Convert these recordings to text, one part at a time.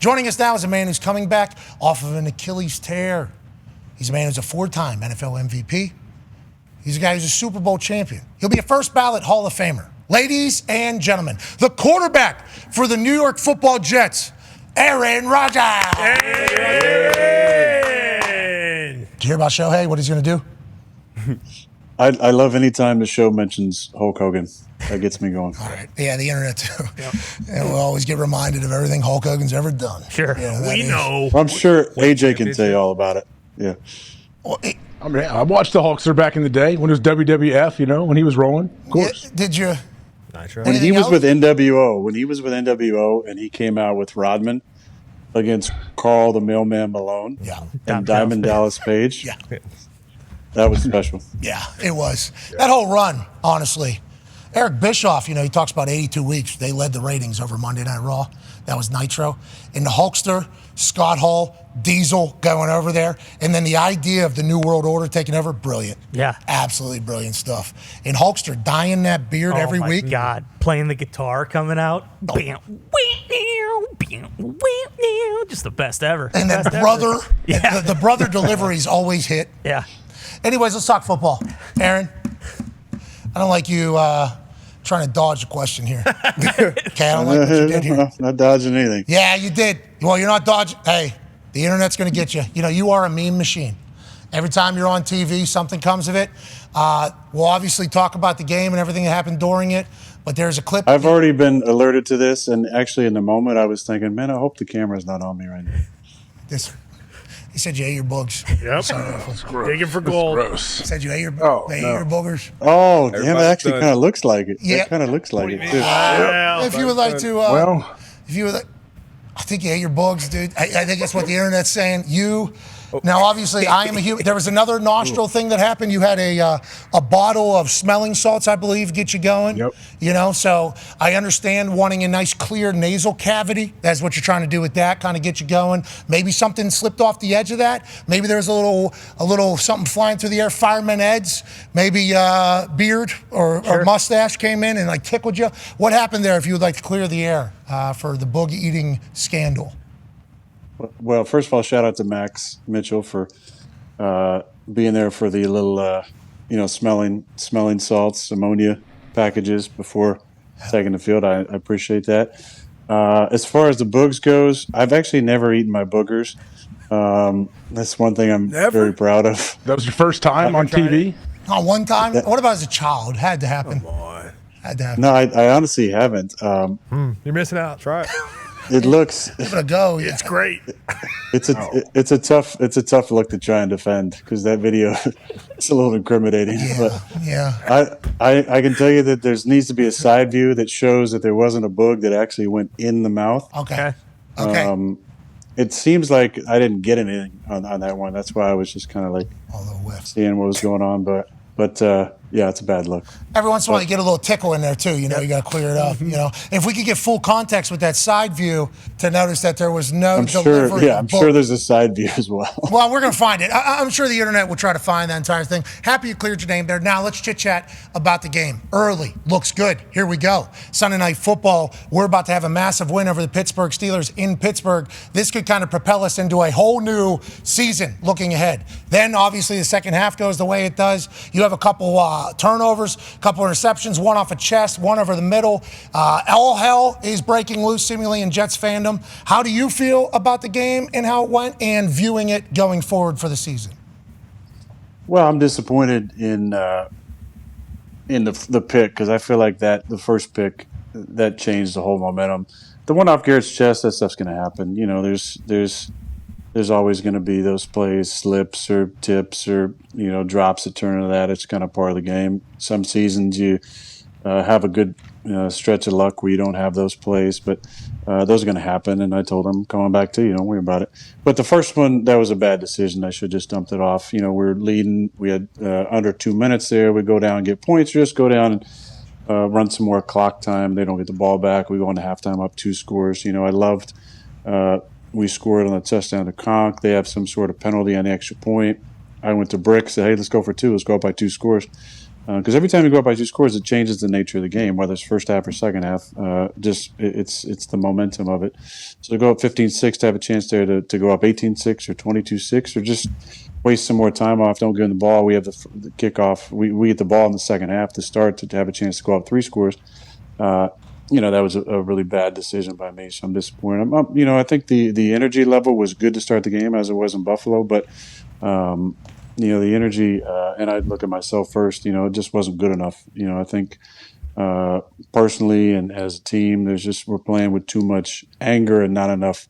Joining us now is a man who's coming back off of an Achilles tear. He's a man who's a 4-time NFL MVP. He's a guy who's a Super Bowl champion. He'll be a first ballot Hall of Famer. Ladies and gentlemen, the quarterback for the New York Football Jets, Aaron Rodgers. Did you hear about Shohei, what he's going to do? I love any time the show mentions Hulk Hogan. That gets me going. All right. Yeah, the internet too. Yep. And we'll always get reminded of everything Hulk Hogan's ever done. Sure. We know. I'm sure AJ can tell you all about it. Yeah. Well, I mean, I watched the Hulkster back in the day when it was WWF, when he was rolling. Of course. Yeah, did you? When he was with NWO, and he came out with Rodman against Carl the Mailman Malone and Diamond Dallas Page. Yeah. That was special. Yeah, it was. Yeah. That whole run, honestly. Eric Bischoff, he talks about 82 weeks. They led the ratings over Monday Night Raw. That was Nitro. And the Hulkster, Scott Hall, Diesel going over there. And then the idea of the New World Order taking over, brilliant. Yeah. Absolutely brilliant stuff. And Hulkster dyeing that beard every week. Oh, my God. Playing the guitar coming out. Oh. Just the best ever. And then the brother deliveries always hit. Yeah. Anyways, let's talk football. Aaron, I don't like you trying to dodge the question here. Okay, I don't like what you did here. Not dodging anything. Yeah, you did. Well, you're not dodging. Hey, the internet's going to get you. You are a meme machine. Every time you're on TV, something comes of it. We'll obviously talk about the game and everything that happened during it, but there's a clip. I've already been alerted to this, and actually in the moment I was thinking, man, I hope the camera's not on me right now. He said you ate your bugs. Yep. Digging for gold. He said you ate your boogers. Oh, damn, that actually kind of looks like it. Yeah. That kind of looks like it, too. If you would like to, I think you ate your bugs, dude. I think that's what the internet's saying. Now, obviously, I am a human. There was another nostril thing that happened. You had a bottle of smelling salts, I believe, get you going. Yep. So I understand wanting a nice clear nasal cavity. That's what you're trying to do with that, kind of get you going. Maybe something slipped off the edge of that. Maybe there's a little something flying through the air. Fireman Ed's, maybe beard or mustache came in and tickled you. What happened there? If you would like to clear the air for the boogie eating scandal. Well, first of all, shout out to Max Mitchell for being there for the little, smelling salts, ammonia packages before taking the field. I appreciate that. As far as the boogs goes, I've actually never eaten my boogers. That's one thing I'm very proud of. That was your first time on TV? Oh, one time? What about as a child? Had to happen. Come on. Had to happen. No, I honestly haven't. You're missing out. Try it. It looks. Give it a go. It's great. It's a tough look to try and defend because that video it's a little incriminating. Yeah. I can tell you that there needs to be a side view that shows that there wasn't a boog that actually went in the mouth. Okay. It seems like I didn't get anything on that one. That's why I was just kind of seeing what was going on, but yeah, it's a bad look. Every once in a while, you get a little tickle in there, too. You got to clear it up, If we could get full context with that side view to notice that there was no delivery. I'm sure there's a side view as well. Well, we're going to find it. I'm sure the internet will try to find that entire thing. Happy you cleared your name there. Now, let's chit-chat about the game. Early. Looks good. Here we go. Sunday Night Football. We're about to have a massive win over the Pittsburgh Steelers in Pittsburgh. This could kind of propel us into a whole new season looking ahead. Then, obviously, the second half goes the way it does. You have a couple turnovers, a couple interceptions, one off a chest, one over the middle. All hell is breaking loose seemingly in Jets fandom. How do you feel about the game and how it went and viewing it going forward for the season? Well, I'm disappointed in the pick because I feel like the first pick that changed the whole momentum. The one off Garrett's chest, that stuff's going to happen. There's always going to be those plays, slips or tips or, drops that turn into that. It's kind of part of the game. Some seasons you have a good stretch of luck where you don't have those plays, but those are going to happen. And I told him, come on back to you, don't worry about it. But the first one, that was a bad decision. I should have just dumped it off. We're leading. We had under 2 minutes there. We go down and get points. We just go down and run some more clock time. They don't get the ball back. We go into halftime up 2 scores. I loved we scored on the touchdown to Conk. They have some sort of penalty on the extra point. I went to Brick, said, hey, let's go for 2. Let's go up by 2 scores. Because every time you go up by 2 scores, it changes the nature of the game, whether it's first half or second half. It's the momentum of it. So to go up 15-6, to have a chance there to go up 18-6 or 22-6, or just waste some more time off, don't give them the ball. We have the kickoff. We get the ball in the second half to start to have a chance to go up 3 scores. That was a really bad decision by me, so I'm disappointed. I think the energy level was good to start the game, as it was in Buffalo, but the energy, and I look at myself first, it just wasn't good enough. I think personally and as a team, we're playing with too much anger and not enough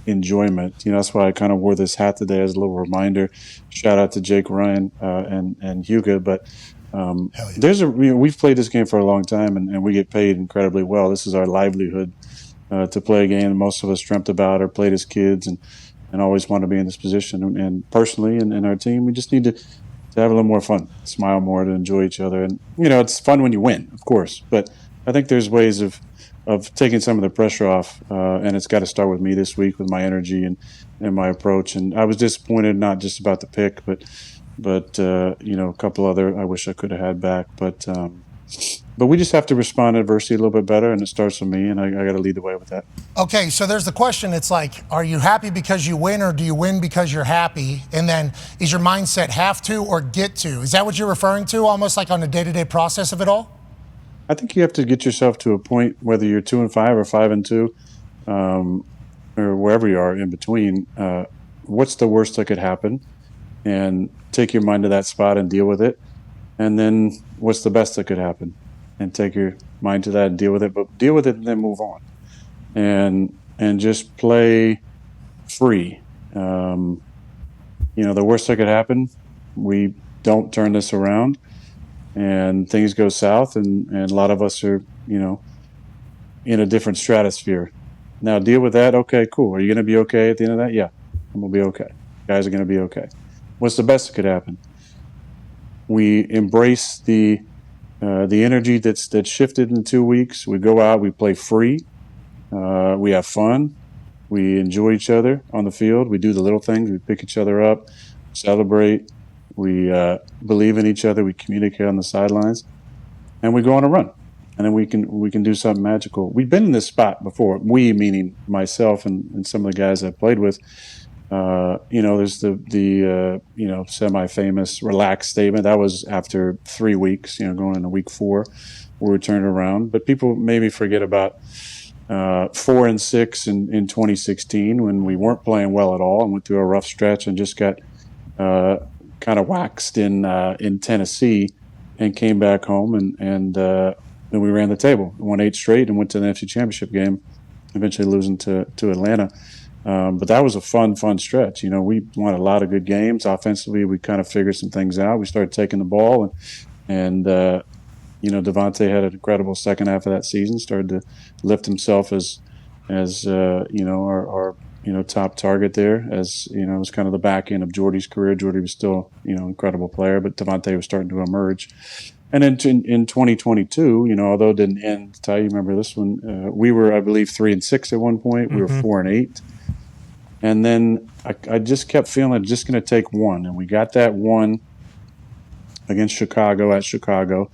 enjoyment. That's why I kind of wore this hat today as a little reminder. Shout out to Jake Ryan and Hugo, but we've played this game for a long time, and we get paid incredibly well. This is our livelihood to play a game that most of us dreamt about or played as kids, and always want to be in this position. And personally, and our team, we just need to have a little more fun, smile more, to enjoy each other. And it's fun when you win, of course, but I think there's ways of taking some of the pressure off, and it's got to start with me this week, with my energy and my approach. And I was disappointed, not just about the pick, but a couple other I wish I could have had back. But we just have to respond to adversity a little bit better, and it starts with me, and I got to lead the way with that. Okay, so there's the question. It's like, are you happy because you win, or do you win because you're happy? And then is your mindset have to or get to? Is that what you're referring to, almost like on the day-to-day process of it all? I think you have to get yourself to a point, whether you're 2-5 or 5-2, or wherever you are in between. What's the worst that could happen? And take your mind to that spot and deal with it. And then what's the best that could happen? And take your mind to that and deal with it. But deal with it and then move on. And just play free. The worst that could happen, we don't turn this around and things go south, and a lot of us are, in a different stratosphere. Now deal with that. Okay, cool. Are you going to be okay at the end of that? Yeah, I'm going to be okay. Guys are going to be okay. What's the best that could happen? We embrace the energy that's shifted in 2 weeks. We go out, we play free, we have fun, we enjoy each other on the field. We do the little things. We pick each other up, celebrate. We believe in each other. We communicate on the sidelines, and we go on a run. And then we can do something magical. We've been in this spot before. We, meaning myself and some of the guys I've played with. There's the semi-famous relaxed statement. That was after 3 weeks, going into week 4, where we turned around. But people maybe forget about 4-6 in 2016, when we weren't playing well at all and went through a rough stretch and just got kind of waxed in Tennessee, and came back home and then we ran the table, won 8 straight, and went to the NFC Championship game, eventually losing to Atlanta. But that was a fun stretch. We won a lot of good games. Offensively, we kind of figured some things out. We started taking the ball, and Devonte had an incredible second half of that season. Started to lift himself as our top target there. As it was kind of the back end of Jordy's career. Jordy was still an incredible player, but Devonte was starting to emerge. And then in 2022, although it didn't end, Ty, you remember this one? We were, I believe, 3-6 at one point. We were 4-8. And then I just kept feeling it's just going to take one. And we got that one against Chicago at Chicago.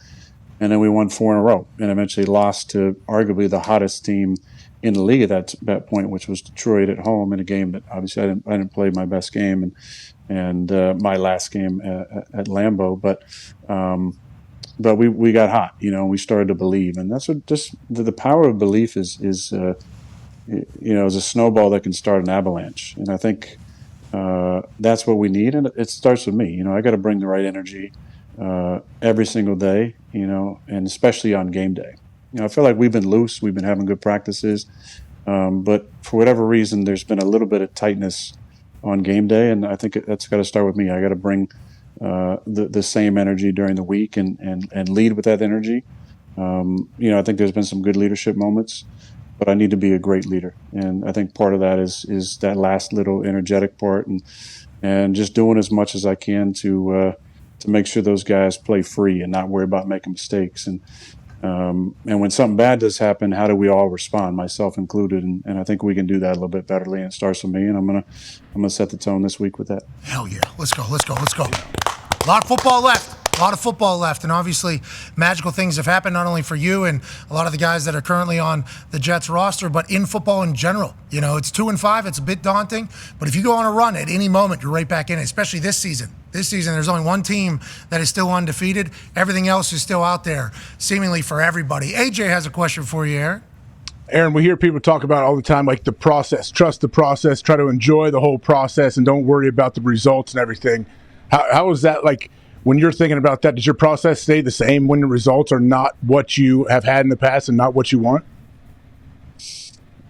And then we won 4 in a row and eventually lost to arguably the hottest team in the league at that point, which was Detroit at home, in a game that obviously I didn't play my best game and my last game at Lambeau. But we got hot, we started to believe. And that's what just the power of belief is a snowball that can start an avalanche. And I think that's what we need. And it starts with me. I got to bring the right energy every single day, and especially on game day. I feel like we've been loose. We've been having good practices. But for whatever reason, there's been a little bit of tightness on game day. And I think that's got to start with me. I got to bring the same energy during the week and lead with that energy. I think there's been some good leadership moments, but I need to be a great leader. And I think part of that is that last little energetic part and just doing as much as I can to make sure those guys play free and not worry about making mistakes. And when something bad does happen, how do we all respond, myself included? And I think we can do that a little bit betterly. And it starts with me, and I'm gonna set the tone this week with that. Hell yeah! Let's go! A lot of football left. lot of football left, and obviously magical things have happened not only for you and a lot of the guys that are currently on the Jets roster, but in football in general. It's 2-5. It's a bit daunting, but if you go on a run at any moment, you're right back in it, especially this season. This season, there's only one team that is still undefeated. Everything else is still out there, seemingly for everybody. AJ has a question for you, Aaron. Aaron, we hear people talk about all the time, like the process. Trust the process. Try to enjoy the whole process and don't worry about the results and everything. How is that, like, when you're thinking about that, does your process stay the same when the results are not what you have had in the past and not what you want?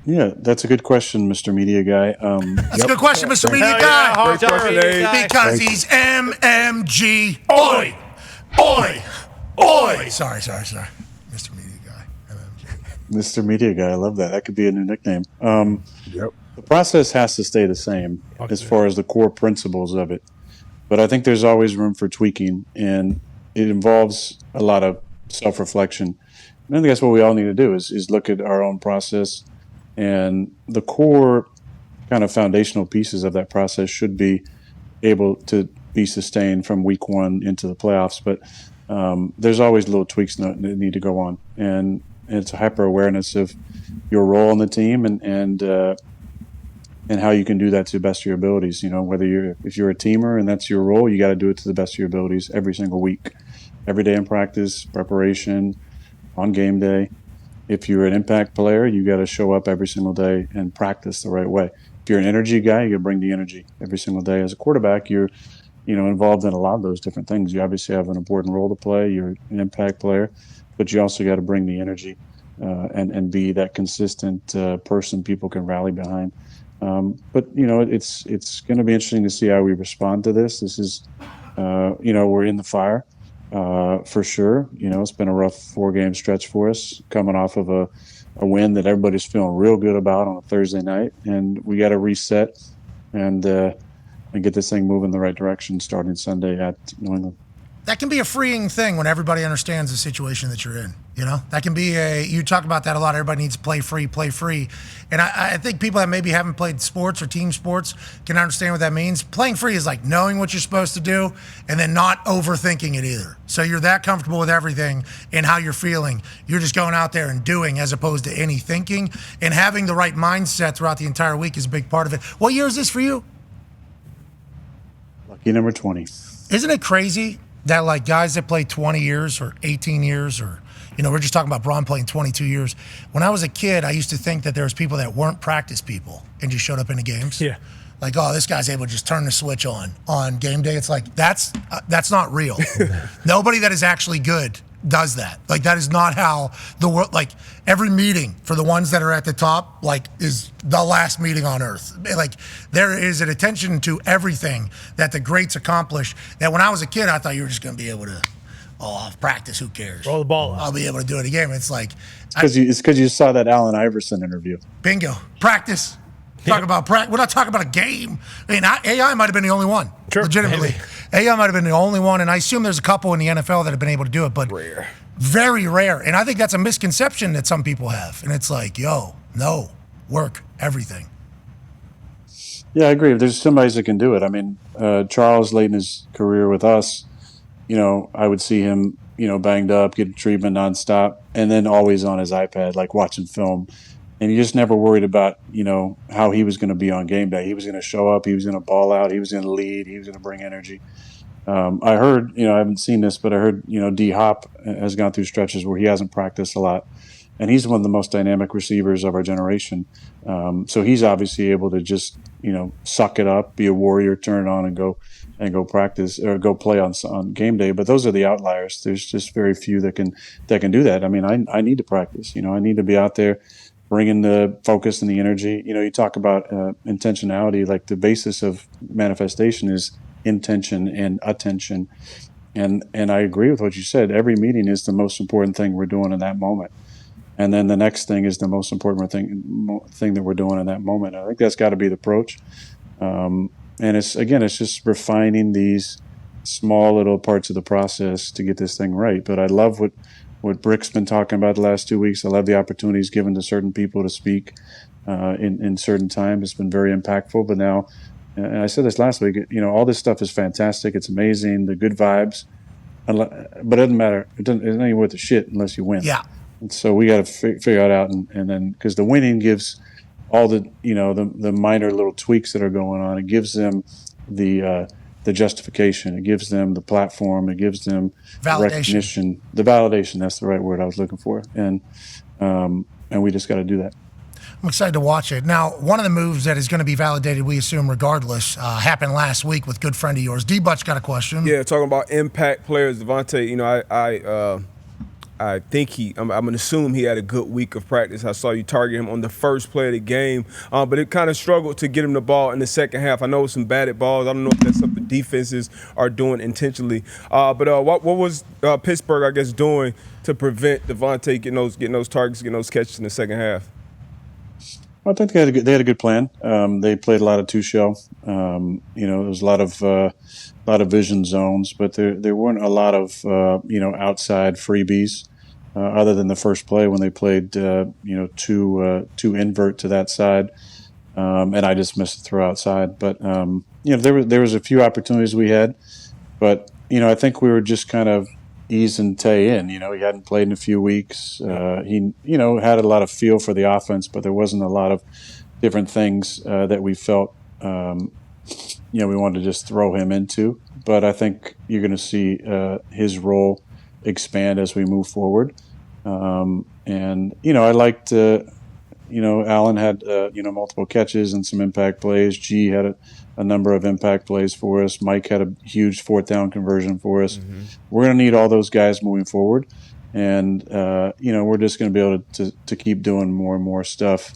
Yeah, that's a good question, Mr. Media Guy. That's a good question, Mr. Media Guy. Because he's MMG. Oi! Oi! Oi! Sorry. Mr. Media Guy. MMG. Mr. Media Guy, I love that. That could be a new nickname. The process has to stay the same as far as the core principles of it. But I think there's always room for tweaking, and it involves a lot of self-reflection. And I think that's what we all need to do is look at our own process. And the core kind of foundational pieces of that process should be able to be sustained from week one into the playoffs. But there's always little tweaks that need to go on. And it's a hyper-awareness of your role on the team and how you can do that to the best of your abilities. Whether if you're a teamer and that's your role, you got to do it to the best of your abilities every single week, every day in practice, preparation, on game day. If you're an impact player, you got to show up every single day and practice the right way. If you're an energy guy, you got to bring the energy every single day. As a quarterback, you're involved in a lot of those different things. You obviously have an important role to play. You're an impact player, but you also got to bring the energy and be that consistent person people can rally behind. But it's going to be interesting to see how we respond to this. This is, we're in the fire. For sure. It's been a rough 4-game stretch for us, coming off of a win that everybody's feeling real good about on a Thursday night. And we got to reset and get this thing moving in the right direction starting Sunday at New England. That can be a freeing thing when everybody understands the situation that you're in. That can be you talk about that a lot. Everybody needs to play free. And I think people that maybe haven't played sports or team sports can understand what that means. Playing free is like knowing what you're supposed to do and then not overthinking it either. So you're that comfortable with everything and how you're feeling. You're just going out there and doing as opposed to any thinking. And having the right mindset throughout the entire week is a big part of it. What year is this for you? Lucky number 20. Isn't it crazy that like guys that play 20 years or 18 years or, we're just talking about Braun playing 22 years. When I was a kid, I used to think that there was people that weren't practice people and just showed up into games. Yeah. Like, oh, this guy's able to just turn the switch on game day. It's like, that's not real. Nobody that is actually good does that. Like, that is not how the world, like, every meeting for the ones that are at the top, like, is the last meeting on earth. Like, there is an attention to everything that the greats accomplish that when I was a kid, I thought you were just going to be able to, I'll practice, who cares? Roll the ball out. I'll be able to do it again. It's like, It's because you saw that Allen Iverson interview. Bingo. Practice. Talk about practice. We're not talking about a game. I mean, AI might have been the only one. Sure, legitimately. maybe. AI might have been the only one, and I assume there's a couple in the NFL that have been able to do it, but Rare. Very rare. And I think that's a misconception that some people have. And it's like, no, work, everything. Yeah, I agree. There's somebody that can do it. I mean, Charles, late in his career with us, I would see him, banged up, getting treatment nonstop, and then always on his iPad, like watching film. And he just never worried about, how he was going to be on game day. He was going to show up. He was going to ball out. He was going to lead. He was going to bring energy. I heard, I haven't seen this, but I heard, D Hop has gone through stretches where he hasn't practiced a lot. And he's one of the most dynamic receivers of our generation. So he's obviously able to just, suck it up, be a warrior, turn it on and go practice or go play on game day. But those are the outliers. There's just very few that can do that. I mean, I need to practice, I need to be out there bringing the focus and the energy. You talk about intentionality, like the basis of manifestation is intention and attention. And I agree with what you said. Every meeting is the most important thing we're doing in that moment. And then the next thing is the most important thing that we're doing in that moment. I think that's got to be the approach. And it's just refining these small little parts of the process to get this thing right. But I love what Brick's been talking about the last 2 weeks. I love the opportunities given to certain people to speak in certain times. It's been very impactful. But now, and I said this last week, all this stuff is fantastic. It's amazing, the good vibes. But it doesn't matter. It's not even worth the shit unless you win. Yeah. And so we got to figure it out, and then because the winning gives all the the minor little tweaks that are going on. It gives them the justification. It gives them the platform. It gives them recognition. The validation. That's the right word I was looking for. And we just got to do that. I'm excited to watch it. Now, one of the moves that is going to be validated, we assume regardless, happened last week with good friend of yours. D-Butch got a question. Yeah, talking about impact players, Devonte, I think I'm going to assume he had a good week of practice. I saw you target him on the first play of the game, but it kind of struggled to get him the ball in the second half. I know some batted balls. I don't know if that's something defenses are doing intentionally. But what was Pittsburgh, I guess, doing to prevent Devonte getting those targets, getting those catches in the second half? I think they had a good plan. They played a lot of two shell. There was a lot of vision zones, but there weren't a lot of outside freebies other than the first play when they played two invert to that side, and I just missed the throw outside. But there was a few opportunities we had, but I think we were just kind of easing Tay in. He hadn't played in a few weeks. He had a lot of feel for the offense, but there wasn't a lot of different things that we felt we wanted to just throw him into. But I think you're going to see his role expand as we move forward. I liked Allen had multiple catches and some impact plays. G had a number of impact plays for us. Mike had a huge fourth down conversion for us. Mm-hmm. We're going to need all those guys moving forward, and we're just going to be able to keep doing more and more stuff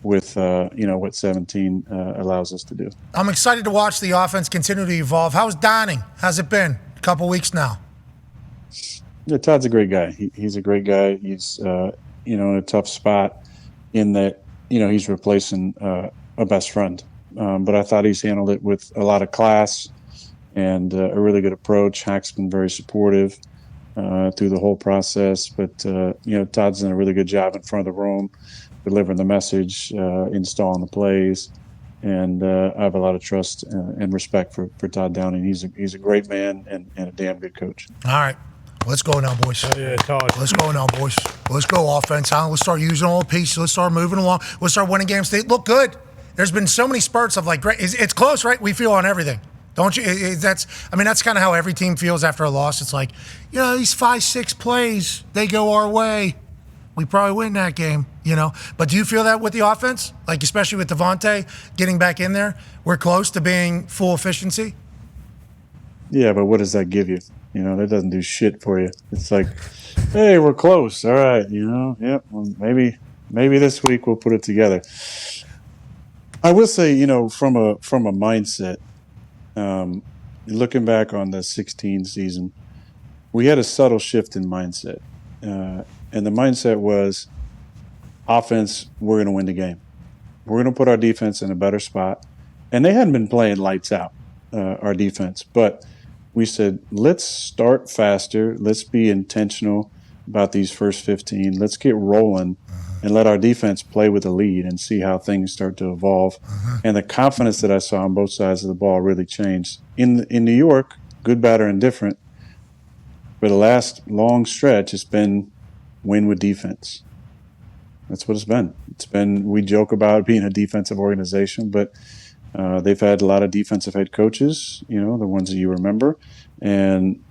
with what 17 allows us to do. I'm excited to watch the offense continue to evolve. How's Dahn? How's it been? A couple weeks now. Yeah, Todd's a great guy. He's a great guy. He's in a tough spot in that he's replacing a best friend. But I thought he's handled it with a lot of class and a really good approach. Hack's been very supportive through the whole process. But, Todd's done a really good job in front of the room, delivering the message, installing the plays. And I have a lot of trust and respect for Todd Downing. He's a great man and a damn good coach. All right. Let's go now, boys. Yeah, Todd. Let's go now, boys. Let's go offense. Huh? Let's start using all the pieces. Let's start moving along. Let's start winning games. They look good. There's been so many spurts of great. It's close, right? We feel on everything, don't you? That's kind of how every team feels after a loss. It's like, these 5-6 plays, they go our way. We probably win that game, But do you feel that with the offense? Especially with Devonte getting back in there, we're close to being full efficiency? Yeah, but what does that give you? That doesn't do shit for you. It's like, hey, we're close. All right, yep. Well, maybe this week we'll put it together. I will say, from a mindset, looking back on the 16 season, we had a subtle shift in mindset. And the mindset was offense, we're going to win the game. We're going to put our defense in a better spot. And they hadn't been playing lights out, our defense. But we said, let's start faster. Let's be intentional about these first 15. Let's get rolling and let our defense play with the lead and see how things start to evolve. And the confidence that I saw on both sides of the ball really changed. In New York, good, bad, or indifferent, for the last long stretch, it's been win with defense. That's what it's been. We joke about being a defensive organization, but they've had a lot of defensive head coaches, the ones that you remember. And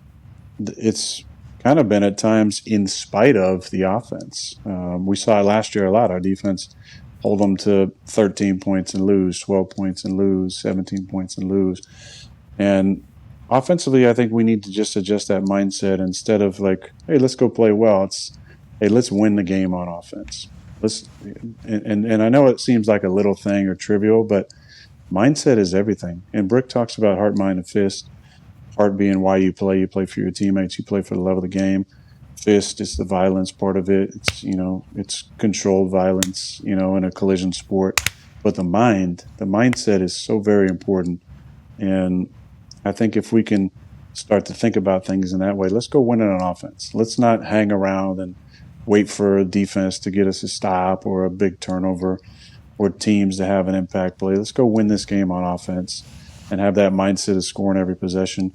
it's kind of been at times in spite of the offense. We saw last year a lot. Our defense hold them to 13 points and lose, 12 points and lose, 17 points and lose. And offensively, I think we need to just adjust that mindset instead of hey, let's go play well. It's, hey, let's win the game on offense. And I know it seems like a little thing or trivial, but mindset is everything. And Brick talks about heart, mind, and fist. Heart being why you play for your teammates, you play for the love of the game. Fist is the violence part of it. It's, it's controlled violence, in a collision sport. But the mindset is so very important. And I think if we can start to think about things in that way, let's go win it on offense. Let's not hang around and wait for a defense to get us a stop or a big turnover or teams to have an impact play. Let's go win this game on offense and have that mindset of scoring every possession.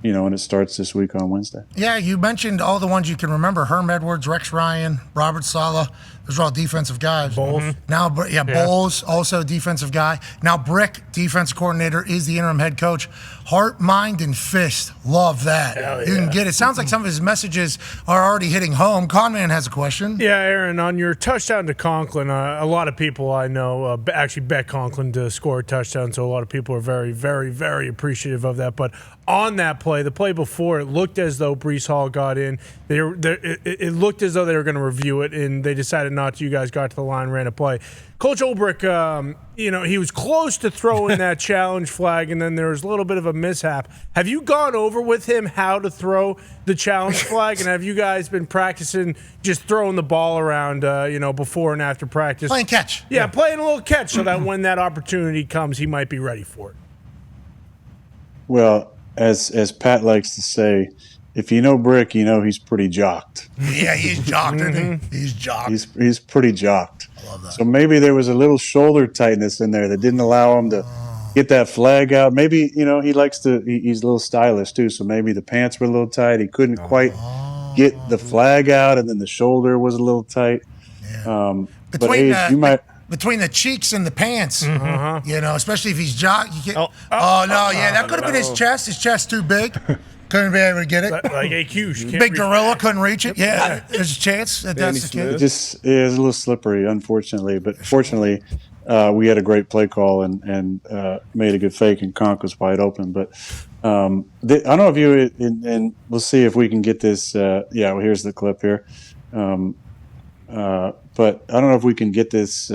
when it starts this week on Wednesday. Yeah, you mentioned all the ones you can remember: Herm Edwards, Rex Ryan, Robert Saleh. Those are all defensive guys. Bowles. Now, Bowles, also defensive guy. Now, Brick, defense coordinator, is the interim head coach. Heart, mind, and fist. Love that. Hell You can yeah. get it. Sounds like some of his messages are already hitting home. Conman has a question. Yeah, Aaron, on your touchdown to Conklin, a lot of people I know actually bet Conklin to score a touchdown, so a lot of people are very, very, very appreciative of that. But on that play, the play before, it looked as though Breece Hall got in. It looked as though they were going to review it, and they decided not to. You guys got to the line, ran a play. Coach Ulbrich, he was close to throwing that challenge flag, and then there was a little bit of a mishap. Have you gone over with him how to throw the challenge flag, and have you guys been practicing just throwing the ball around, before and after practice? Playing catch. Yeah, playing a little catch so that when that opportunity comes, he might be ready for it. Well, as Pat likes to say, if you know Brick, you know he's pretty jocked. Yeah, he's jocked, isn't he? He's jocked. He's pretty jocked. I love that. So maybe there was a little shoulder tightness in there that didn't allow him to get that flag out. Maybe, he likes to, he's a little stylish too, so maybe the pants were a little tight. He couldn't quite get the flag out, and then the shoulder was a little tight. Yeah. But Age, you might... Between the cheeks and the pants, especially if he's jocked. That could have been his chest. His chest too big. Couldn't be able to get it. Like AQ. Big gorilla couldn't reach it. Yeah, there's a chance that that's the case. It was a little slippery, unfortunately. But fortunately, we had a great play call and made a good fake, and Conk was wide open. But I don't know if you and we'll see if we can get this. Here's the clip here. But I don't know if we can get this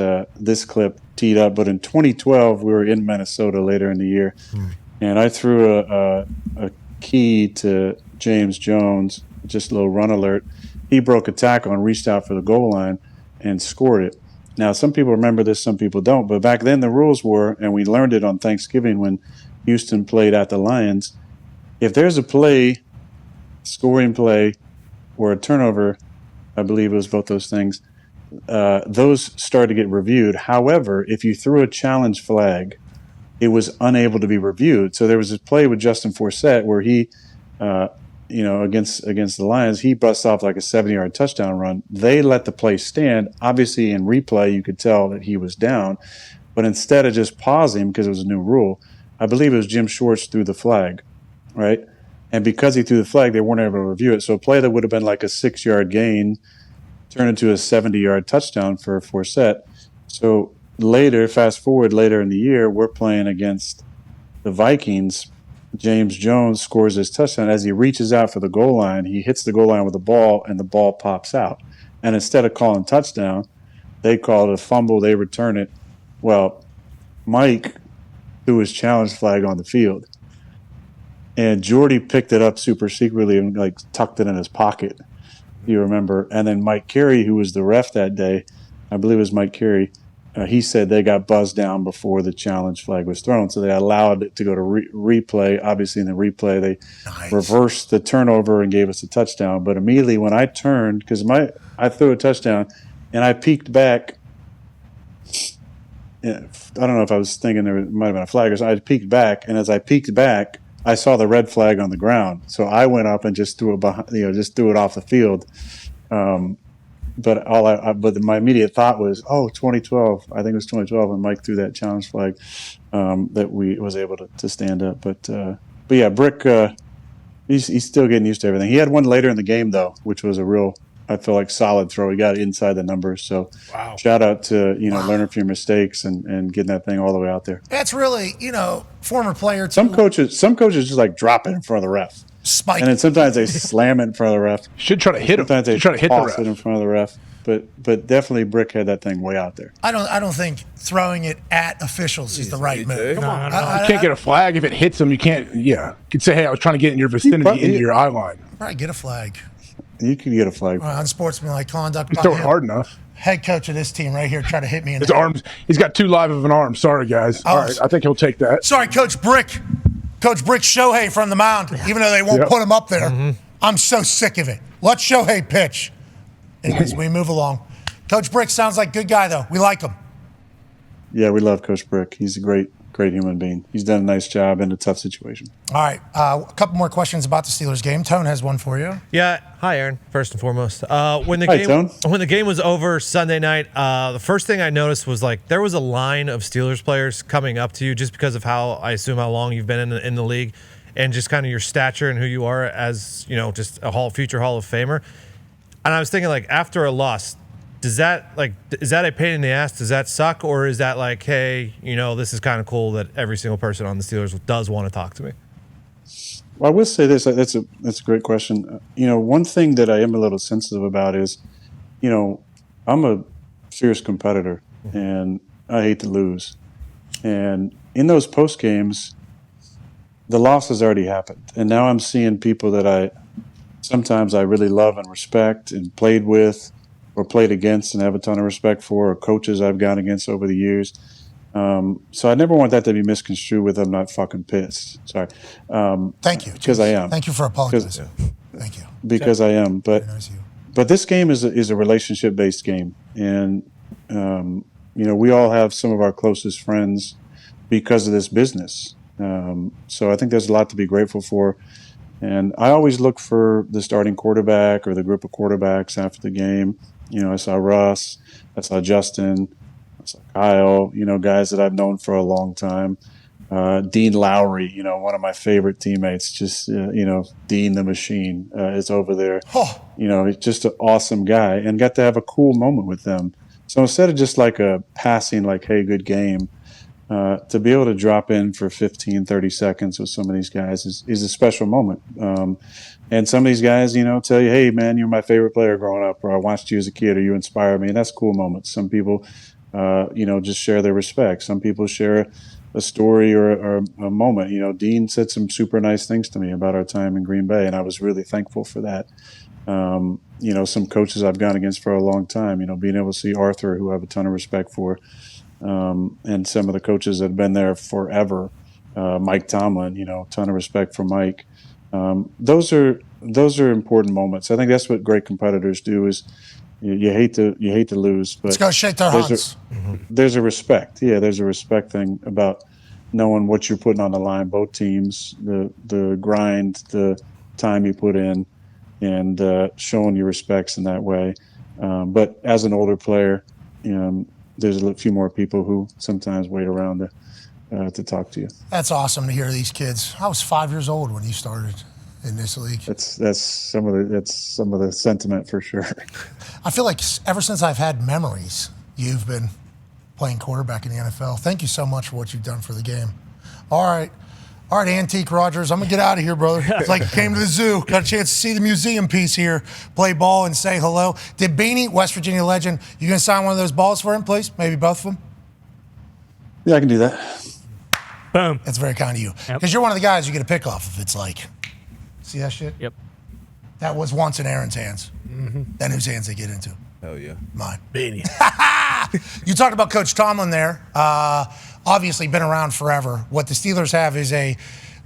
clip teed up. But in 2012, we were in Minnesota later in the year, and I threw a key to James Jones, just a little run alert. He broke a tackle and reached out for the goal line and scored it. Now, some people remember this, some people don't. But back then, the rules were, and we learned it on Thanksgiving when Houston played at the Lions, if there's a play, scoring play, or a turnover, I believe it was both those things, those started to get reviewed. However, if you threw a challenge flag, it was unable to be reviewed. So there was a play with Justin Forsett where he, against the Lions, he busts off like a 70-yard touchdown run. They let the play stand. Obviously, in replay, you could tell that he was down. But instead of just pausing, because it was a new rule, I believe it was Jim Schwartz threw the flag, right? And because he threw the flag, they weren't able to review it. So a play that would have been like a 6-yard gain turned into a 70-yard touchdown for Forsett. So fast forward later in the year, we're playing against the Vikings. James Jones scores his touchdown. As he reaches out for the goal line, he hits the goal line with the ball, and the ball pops out. And instead of calling touchdown, they call it a fumble. They return it. Well, Mike threw his challenge flag on the field, and Jordy picked it up super secretly and tucked it in his pocket. You remember? And then Mike Carey, who was the ref that day, I believe it was Mike Carey, he said they got buzzed down before the challenge flag was thrown. So they allowed it to go to replay. Obviously, in the replay, they reversed the turnover and gave us a touchdown. But immediately when I turned, because I threw a touchdown, and I peeked back. I don't know if I was thinking there might have been a flag or something. I peeked back, and as I peeked back, I saw the red flag on the ground. So I went up and just threw it off the field. But my immediate thought was, 2012. I think it was 2012 when Mike threw that challenge flag that we was able to stand up. But yeah, Brick, he's still getting used to everything. He had one later in the game though, which was a real, I feel like, solid throw. He got inside the numbers. So shout out to learning from your mistakes and getting that thing all the way out there. That's really former player. Some coaches just drop it in front of the ref. Spike. And then sometimes they slam it in front of the ref. Should try to hit him. Sometimes they try to hit the toss ref. it in front of the ref. But definitely Brick had that thing way out there. I don't think throwing it at officials is the right move. Come on. You can't get a flag if it hits him. You can't. Yeah, you could say, "Hey, I was trying to get in your vicinity, into your eye line." Probably get a flag. You could get a flag. Unsportsmanlike conduct. He's throwing hard enough. Head coach of this team right here try to hit me in His the arms. He's got too live of an arm. Sorry, guys. All right, I think he'll take that. Sorry, Coach Brick. Coach Brick Shohei from the mound, even though they won't put him up there. I'm so sick of it. Let Shohei pitch as we move along. Coach Brick sounds like a good guy, though. We like him. Yeah, we love Coach Brick. He's a great great human being. He's done a nice job in a tough situation. All right, a couple more questions about the Steelers game. Tone has one for you. Yeah. Hi, Aaron. First and foremost, when the game was over Sunday night, the first thing I noticed was like there was a line of Steelers players coming up to you just because of how long you've been in the league, and just kind of your stature and who you are as just a future Hall of Famer. And I was thinking, like, after a loss, is that a pain in the ass? Does that suck, or is that like, hey, this is kind of cool that every single person on the Steelers does want to talk to me? Well, I will say this. That's a great question. One thing that I am a little sensitive about is, I'm a fierce competitor, and I hate to lose. And in those post games, the loss has already happened, and now I'm seeing people that sometimes I really love and respect and played with or played against and have a ton of respect for, or coaches I've gone against over the years. So I never want that to be misconstrued with I'm not fucking pissed. Sorry. Thank you. Because I am. Thank you for apologizing. Thank you. Because I am. But Nice of you. but this game is a relationship-based game. And, we all have some of our closest friends because of this business. So I think there's a lot to be grateful for. And I always look for the starting quarterback or the group of quarterbacks after the game. I saw Russ, I saw Justin, I saw Kyle, guys that I've known for a long time. Dean Lowry, one of my favorite teammates, just, Dean the Machine is over there. He's just an awesome guy, and got to have a cool moment with them. So instead of just like a passing, like, hey, good game, to be able to drop in for 15, 30 seconds with some of these guys is a special moment. And some of these guys, tell you, hey, man, you're my favorite player growing up, or I watched you as a kid, or you inspired me. And that's cool moments. Some people, just share their respect. Some people share a story or a moment. Dean said some super nice things to me about our time in Green Bay, and I was really thankful for that. Some coaches I've gone against for a long time, being able to see Arthur, who I have a ton of respect for, and some of the coaches that have been there forever, Mike Tomlin, ton of respect for Mike. Those are important moments. I think that's what great competitors do. Is you hate to lose, but Let's go shake their hands. There's a respect. Yeah, there's a respect thing about knowing what you're putting on the line. Both teams, the grind, the time you put in, and showing your respects in that way. But as an older player, there's a few more people who sometimes wait around to talk to you. That's awesome to hear these kids. I was 5 years old when you started in this league. That's some of the sentiment for sure. I feel like ever since I've had memories, you've been playing quarterback in the NFL. Thank you so much for what you've done for the game. All right, Antique Rodgers, I'm going to get out of here, brother. It's like you came to the zoo, got a chance to see the museum piece here, play ball and say hello. Did Beanie, West Virginia legend, you going to sign one of those balls for him, please? Maybe both of them? Yeah, I can do that. Boom. That's very kind of you. Because you're one of the guys you get a pick off if it's like, see that shit? Yep. That was once in Aaron's hands. Then whose hands they get into? Hell yeah. Mine. Beanie. You talked about Coach Tomlin there. Obviously been around forever. What the Steelers have is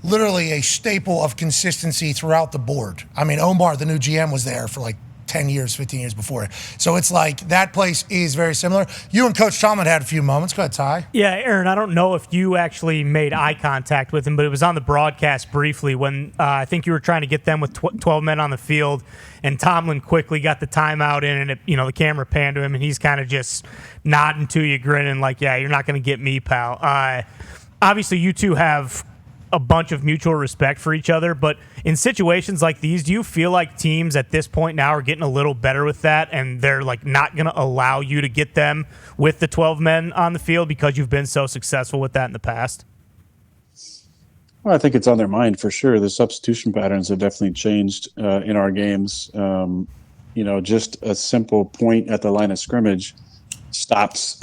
literally a staple of consistency throughout the board. I mean, Omar, the new GM, was there for like 10 years, 15 years before it. So it's like that place is very similar. You and Coach Tomlin had a few moments. Go ahead, Ty. Yeah, Aaron, I don't know if you actually made eye contact with him, but it was on the broadcast briefly when I think you were trying to get them with 12 men on the field, and Tomlin quickly got the timeout in, and the camera panned to him, and he's kind of just nodding to you, grinning like, yeah, you're not going to get me, pal. Obviously, you two have a bunch of mutual respect for each other, but in situations like these, do you feel like teams at this point now are getting a little better with that, and they're like not going to allow you to get them with the 12 men on the field because you've been so successful with that in the past? Well, I think it's on their mind for sure. The substitution patterns have definitely changed in our games. Just a simple point at the line of scrimmage stops,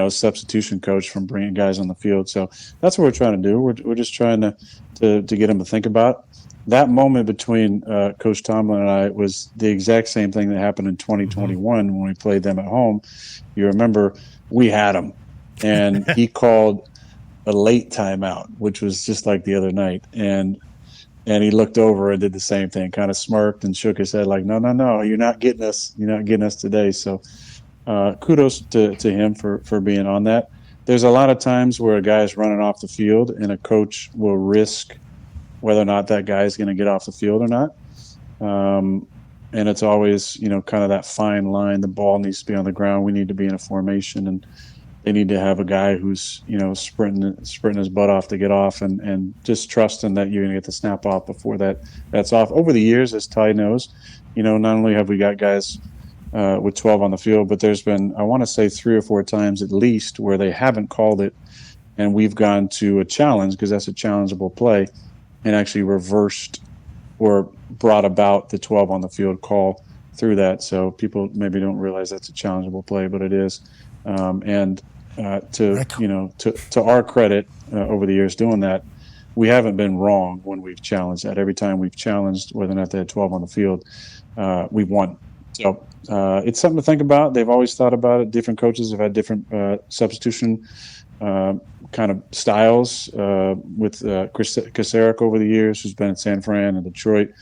substitution coach from bringing guys on the field. So that's what we're trying to do. We're just trying to get them to think about. That moment between Coach Tomlin and I was the exact same thing that happened in 2021 when we played them at home. You remember we had him, and he called a late timeout, which was just like the other night. And he looked over and did the same thing, kind of smirked and shook his head like, no, you're not getting us. You're not getting us today. So kudos to him for being on that. there's a lot of times where a guy's running off the field and a coach will risk whether or not that guy is going to get off the field or not. And it's always, kind of that fine line. The ball needs to be on the ground. We need to be in a formation, and they need to have a guy who's, sprinting his butt off to get off, and just trusting that you're going to get the snap off before that's off. Over the years, as Ty knows, not only have we got guys with 12 on the field, but there's been, I want to say 3 or 4 times at least where they haven't called it, and we've gone to a challenge because that's a challengeable play, and actually reversed or brought about the 12 on the field call through that. So people maybe don't realize that's a challengeable play, but it is. To our credit, over the years doing that, we haven't been wrong when we've challenged that. Every time we've challenged whether or not they had 12 on the field, we've won. So it's something to think about. They've always thought about it. Different coaches have had different substitution kind of styles with Chris Kasarik over the years, who's been in San Fran and Detroit.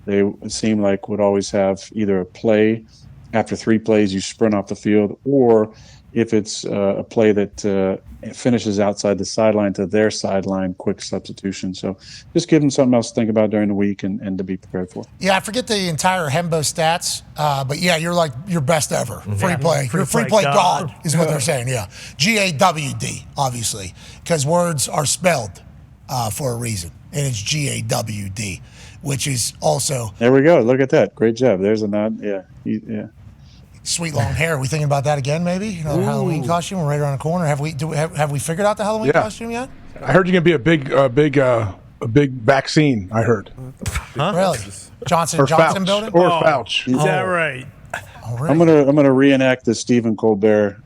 They seem like would always have either a play, after 3 plays you sprint off the field, or if it's a play that finishes outside the sideline to their sideline, quick substitution. So just give them something else to think about during the week and to be prepared for. Yeah, I forget the entire Hembo stats, but yeah, you're like your best ever. Free play. You're free play God is what they're saying, yeah. GAWD, obviously, because words are spelled for a reason, and it's GAWD, which is also... There we go. Look at that. Great job. There's a nod. Yeah. Yeah. Sweet long hair. Are we thinking about that again, maybe? Another Halloween costume. We're right around the corner. Have we figured out the Halloween costume yet? I heard you're gonna be a big vaccine. I heard. Huh? Really? Johnson building? Or Fauci. Is that right? Oh, really? I'm gonna reenact the Stephen Colbert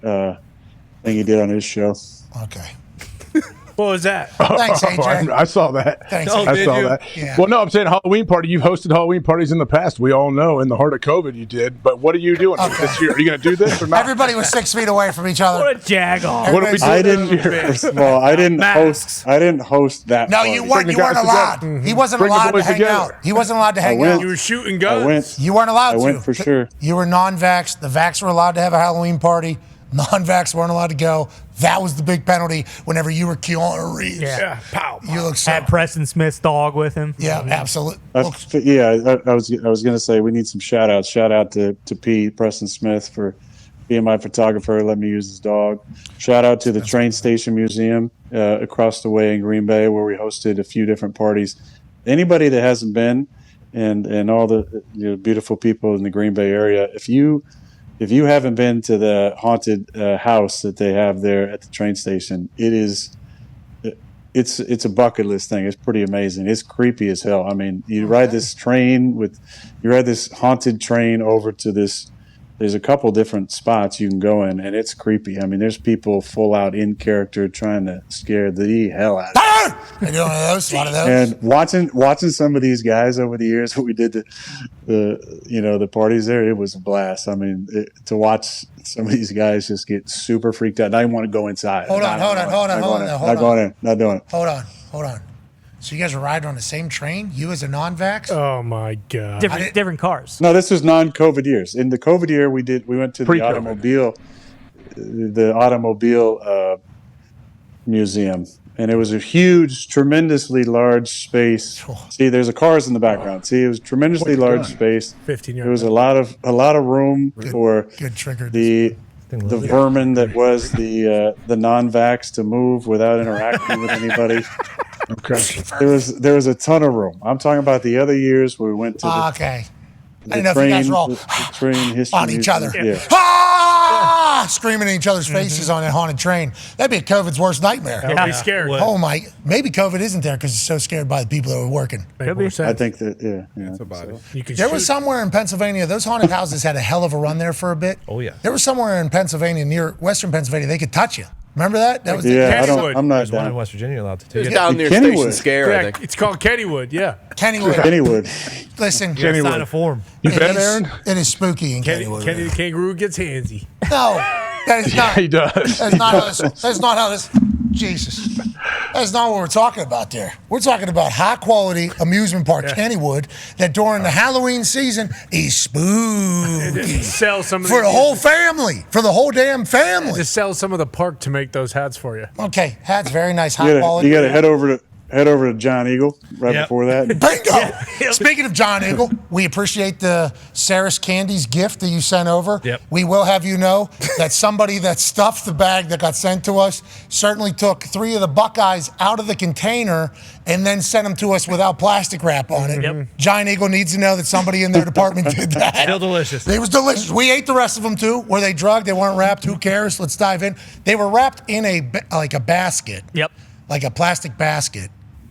thing he did on his show. Okay. What was that? Thanks, AJ. I saw that. Thanks, I saw that. Yeah. Well, no, I'm saying Halloween party. You've hosted Halloween parties in the past. We all know in the heart of COVID you did. But what are you doing this year? Are you going to do this or not? Everybody was 6 feet away from each other. What a jagoff. What are we doing? I didn't. First of all, I didn't host that. No, party. you weren't. You weren't allowed. He wasn't Bring the allowed to boys hang together. out. He wasn't allowed to hang out. You were shooting guns. I went. You weren't allowed to. I went for sure. You were non-vax. The vax were allowed to have a Halloween party. Non-vax weren't allowed to go. That was the big penalty whenever you were Keanu Reeves. Yeah. Pow. You look so... Had Preston Smith's dog with him. Yeah, absolutely. I was going to say we need some shout outs. Shout out to Pete, Preston Smith, for being my photographer, let me use his dog. Shout out to the Train Station Museum across the way in Green Bay, where we hosted a few different parties. Anybody that hasn't been, and all the beautiful people in the Green Bay area, if you haven't been to the haunted house that they have there at the train station, it's a bucket list thing. It's pretty amazing. It's creepy as hell. I mean, you ride this haunted train over to this. There's a couple different spots you can go in, and it's creepy. I mean, there's people full out in character trying to scare the hell out of you. I do one of those, a lot of those. And watching some of these guys over the years when we did the parties there, it was a blast. I mean, to watch some of these guys just get super freaked out. I didn't want to go inside. Hold on. Not going in. Not doing it. Hold on. So you guys were riding on the same train? You as a non-vax? Oh my God! Different cars. No, this was non-COVID years. In the COVID year, we went to the automobile museum, and it was a huge, tremendously large space. See, there's cars in the background. See, it was tremendously large space. 15 years. There was a lot of room for the vermin that was the non-vax to move without interacting with anybody. Okay. There was a ton of room. I'm talking about the other years where we went to I didn't know if you guys were all the train history on each other. Yeah. Screaming in each other's faces on that haunted train. That'd be COVID's worst nightmare. I'd be scared. Oh my! Maybe COVID isn't there because it's so scared by the people that were working. Could be. I think that That's about it. There was somewhere in Pennsylvania. Those haunted houses had a hell of a run there for a bit. Oh yeah. There was somewhere in Pennsylvania, near Western Pennsylvania, they could touch you. Remember that? That was I'm not There's one in down. West Virginia allowed to too. It's down near Kennywood. Station Scare, I Correct. think. It's called Kennywood. Yeah. Kennywood. Listen, Sign a form. You bet, Aaron? It is spooky in Kenny Kennywood. the kangaroo gets handsy. No, that is not. He does. That's not how this. Jesus. That's not what we're talking about there. We're talking about high-quality amusement park Kennywood that during the Halloween season is spooky. Sell some of for the whole family. For the whole damn family. Just sell some of the park to make those hats for you. Okay, hat's very nice, high-quality. You got to head over to John Eagle right before that. Bingo! Speaking of John Eagle, we appreciate the Saris Candies gift that you sent over. Yep. We will have you know that somebody that stuffed the bag that got sent to us certainly took 3 of the Buckeyes out of the container and then sent them to us without plastic wrap on it. Yep. John Eagle needs to know that somebody in their department did that. Still delicious. It was delicious. We ate the rest of them too. Were they drugged? They weren't wrapped. Who cares? Let's dive in. They were wrapped in a basket. Yep. Like a plastic basket.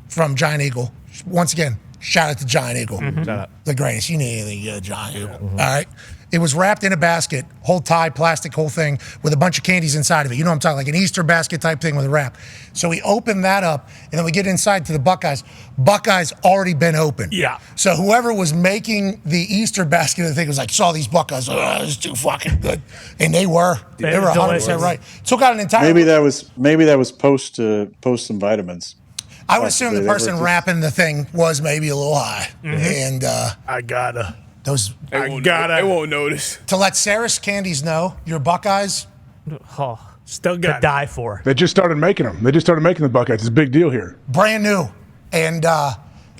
From Giant Eagle. Once again, shout out to Giant Eagle. Shout out. The greatest. You need anything, Giant Eagle. All right. It was wrapped in a basket, whole tie, plastic, whole thing, with a bunch of candies inside of it. You know what I'm talking, like an Easter basket type thing with a wrap. So we open that up, and then we get inside to the Buckeyes. Buckeyes already been open. Yeah. So whoever was making the Easter basket of the thing was like, saw these Buckeyes, this is too fucking good. And they were 100% right. Took out an entire. Maybe that was post some vitamins. I would assume the person wrapping the thing was maybe a little high. And I gotta. They won't notice. To let Saris Candies know, your Buckeyes, Still got to die for. They just started making them. They just started making the Buckeyes. It's a big deal here. brand new. And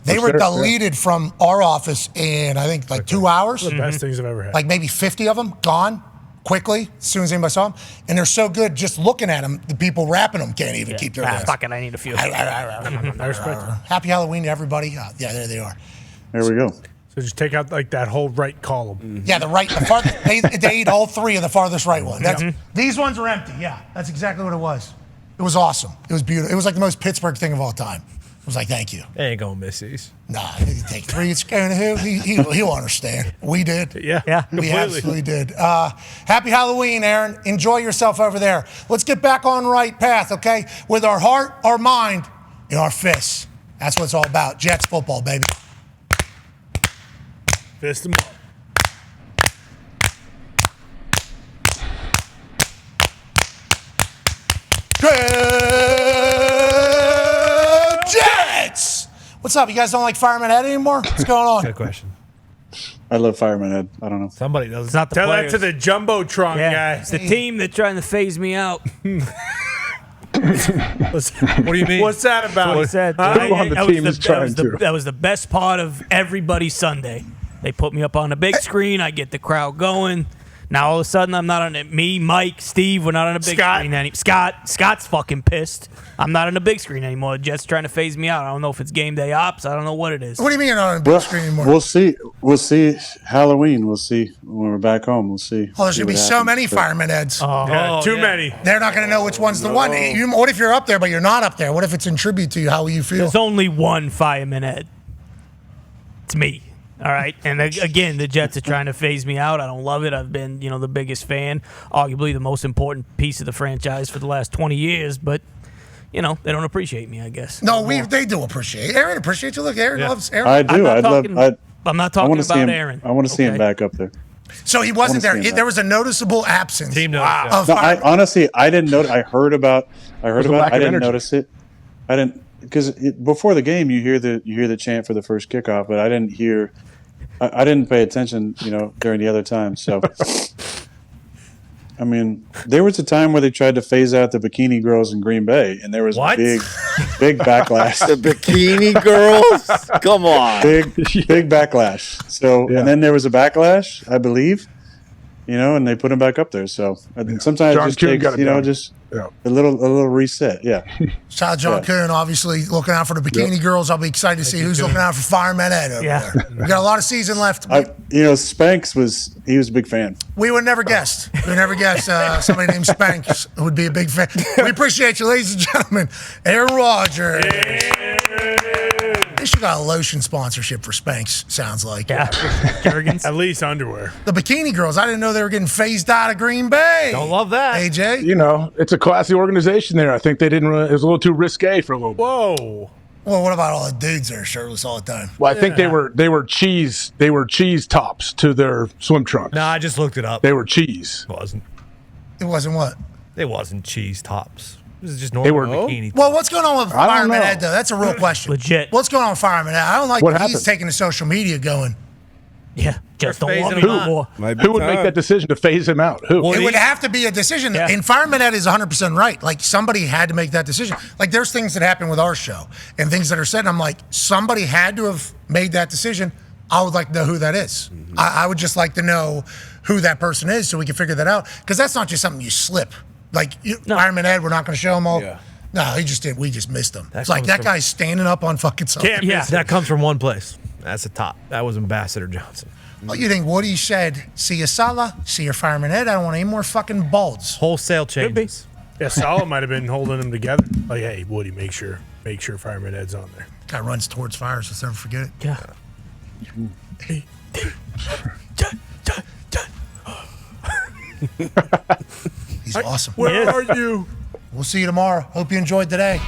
they were deleted from our office in, I think, like 2 hours. The best things I've ever had. Like maybe 50 of them gone quickly as soon as anybody saw them. And they're so good, just looking at them, the people wrapping them can't even keep their hands. Fuck it, I need a few. I respect it. Happy Halloween to everybody. Yeah, there they are. There we go. So just take out like that whole right column. Yeah, the farthest, they ate all 3 of the farthest right one. These ones are empty. Yeah, that's exactly what it was. It was awesome. It was beautiful. It was like the most Pittsburgh thing of all time. I was like, thank you. Ain't gonna miss these. Nah, you take 3. It's going to he'll understand. We did. Yeah, We completely. absolutely did. Happy Halloween, Aaron. Enjoy yourself over there. Let's get back on right path, okay? With our heart, our mind, and our fists. That's what it's all about. Jets football, baby. Fist them up. Jets! What's up? You guys don't like Fireman Ed anymore? What's going on? Good question. I love Fireman Ed. I don't know. Somebody does. It's not the Tell players. that to the Jumbotron guy. It's the team that's trying to phase me out. What do you mean? What's that about? What he said. Who on the team is trying to? That was the best part of everybody's Sunday. They put me up on the big screen. I get the crowd going. Now all of a sudden I'm not on it. Me, Mike, Steve, we're not on a big screen anymore. Scott's fucking pissed. I'm not on a big screen anymore. Jets trying to phase me out. I don't know if it's game day ops. I don't know what it is. What do you mean you're not on a big screen anymore? We'll see. We'll see Halloween. We'll see when we're back home. We'll see. Oh, there's going to be so many Fireman Eds. Too many. They're not going to know which one's the one. What if you're up there, but you're not up there? What if it's in tribute to you? How will you feel? There's only one Fireman Ed. It's me. All right. And again, the Jets are trying to phase me out. I don't love it. I've been, the biggest fan, arguably the most important piece of the franchise for the last 20 years. But, they don't appreciate me, I guess. No, they do appreciate. Aaron appreciates you. Look, Aaron loves Aaron. I do. I'm not talking about Aaron. I want to see him back up there. So he wasn't there. There was a noticeable absence. Team notice. Of No, I didn't notice. I heard about it. I didn't energy. notice it. I didn't because before the game you hear the chant for the first kickoff, but I didn't hear. I didn't pay attention, during the other times. So, I mean, there was a time where they tried to phase out the bikini girls in Green Bay, and there was a big backlash. The bikini girls? Come on. Big backlash. So, and then there was a backlash, I believe, and they put him back up there. So, sometimes John it just Kuhn takes, got it done. just a little reset. Yeah. Shout out John Kuhn, obviously looking out for the bikini girls. I'll be excited to see who's looking out for Fireman Ed over there. We got a lot of season left. Spanx was a big fan. We would never guess. We would never guess somebody named Spanx would be a big fan. We appreciate you, ladies and gentlemen. Aaron Rodgers. They should got a lotion sponsorship for Spanx, sounds like. Yeah. Jergens. At least underwear. The bikini girls, I didn't know they were getting phased out of Green Bay. Don't love that. AJ? It's a classy organization there. I think they didn't really, it was a little too risque for a little bit. Whoa. Well, what about all the dudes that are shirtless all the time? Well, I think they were cheese tops to their swim trunks. No, I just looked it up. They were cheese. It wasn't. It wasn't what? It wasn't cheese tops. This is just normal were- bikini. Well, what's going on with I don't Fireman know. Ed, though? That's a real question. Legit. What's going on with Fireman Ed? I don't like What that he's happened? taking to social media going, Yeah, just don't phasing want me him no out. more. Might be Who would make time. that decision to phase him out? Who? Well, it would have to be a decision. Yeah. And Fireman Ed is 100% right. Like, somebody had to make that decision. Like, there's things that happen with our show and things that are said, and I'm like, somebody had to have made that decision. I would like to know who that is. I would just like to know who that person is so we can figure that out. Because that's not just something you slip. Like, Fireman Ed, we're not going to show him all. Yeah. No, he just did. We just missed him. That It's like comes that from- guy's standing up on fucking something. Can't Yeah. miss it. That comes from one place. That's the top. That was Ambassador Johnson. Well, you think Woody said, see you, Salah, see your Fireman Ed, I don't want any more fucking balls. Wholesale changes. Yeah, Salah might have been holding them together. Like, hey, Woody, make sure Fireman Ed's on there. Guy runs towards fire, so let's never forget it. Yeah. He's awesome. Where are you? We'll see you tomorrow. Hope you enjoyed today.